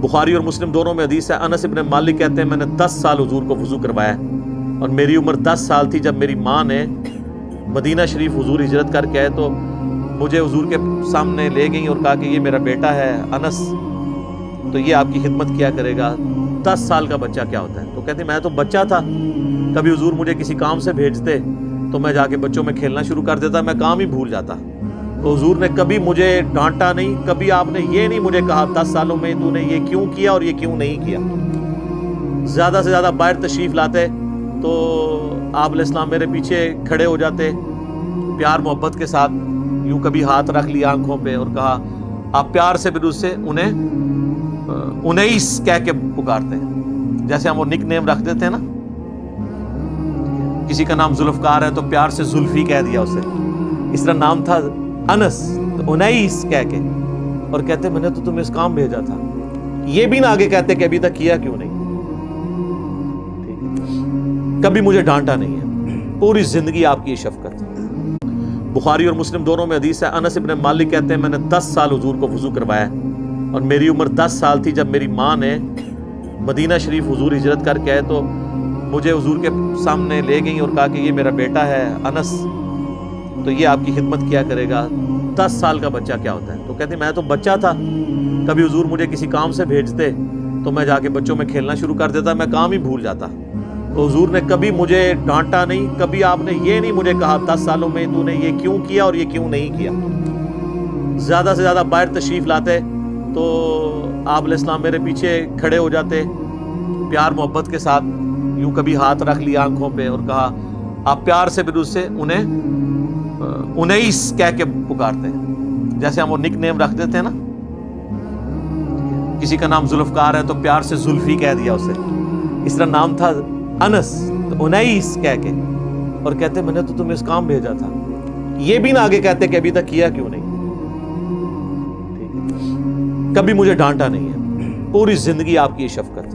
بخاری اور مسلم دونوں میں حدیث ہے، انس ابن مالک کہتے ہیں میں نے 10 سال حضور کو وضو کروایا اور میری عمر 10 سال تھی جب میری ماں نے مدینہ شریف حضور ہجرت کر کے آئے تو مجھے حضور کے سامنے لے گئیں اور کہا کہ یہ میرا بیٹا ہے انس، تو یہ آپ کی خدمت کیا کرے گا۔ 10 سال کا بچہ کیا ہوتا ہے؟ تو کہتے ہیں میں تو بچہ تھا، کبھی حضور مجھے کسی کام سے بھیجتے تو میں جا کے بچوں میں کھیلنا شروع کر دیتا، میں کام ہی بھول جاتا۔ تو حضور نے کبھی مجھے ڈانٹا نہیں، کبھی آپ نے یہ نہیں مجھے کہا 10 سالوں میں تو نے یہ کیوں کیا اور یہ کیوں نہیں کیا۔ زیادہ سے زیادہ باہر تشریف لاتے تو آپ علیہ السلام میرے پیچھے کھڑے ہو جاتے، پیار محبت کے ساتھ یوں کبھی ہاتھ رکھ لیا آنکھوں پہ اور کہا، آپ پیار سے بھی اس سے انہیں کہہ کے پکارتے ہیں، جیسے ہم وہ نک نیم رکھ دیتے ہیں نا، کسی کا نام ذوالفقار ہے تو پیار سے زلفی کہہ دیا اسے، اس طرح نام تھا انس تو انیس کہہ کے، اور کہتے میں نے تو تمہیں اس کام بھیجا تھا، یہ بھی نہ آگے کہتے کہ ابھی تک کیا کیوں نہیں، کبھی مجھے ڈانٹا نہیں ہے، پوری زندگی آپ کی شفقت۔ بخاری اور مسلم دونوں میں حدیث ہے، انس ابن مالک کہتے ہیں میں نے 10 سال حضور کو وضو کروایا اور میری عمر 10 سال تھی جب میری ماں نے مدینہ شریف حضور ہجرت کر کے آئے تو مجھے حضور کے سامنے لے گئیں اور کہا کہ یہ میرا بیٹا ہے انس، تو یہ آپ کی خدمت کیا کرے گا۔ 10 سال کا بچہ کیا ہوتا ہے؟ تو کہتے ہیں میں تو بچہ تھا، کبھی حضور مجھے کسی کام سے بھیجتے تو میں جا کے بچوں میں کھیلنا شروع کر دیتا، میں کام ہی بھول جاتا۔ تو حضور نے کبھی مجھے ڈانٹا نہیں، کبھی آپ نے یہ نہیں مجھے کہا 10 سالوں میں تو نے یہ کیوں کیا اور یہ کیوں نہیں کیا۔ زیادہ سے زیادہ باہر تشریف لاتے تو آپ علیہ السلام میرے پیچھے کھڑے ہو جاتے، پیار محبت کے ساتھ یوں کبھی ہاتھ رکھ لیا آنکھوں پہ اور کہا، آپ پیار سے بھی اس سے انہیں کہہ کے پکارتے ہیں، جیسے ہم وہ نک نیم رکھ دیتے ہیں نا، کسی کا نام ذوالفقار ہے تو پیار سے زلفی کہہ دیا اسے، اس طرح نام تھا انس تو انیس کہہ کے، اور کہتے میں نے تو تمہیں اس کام بھیجا تھا، یہ بھی نہ آگے کہتے کہ ابھی تک کیا کیوں نہیں، کبھی مجھے ڈانٹا نہیں ہے، پوری زندگی آپ کی شفقت۔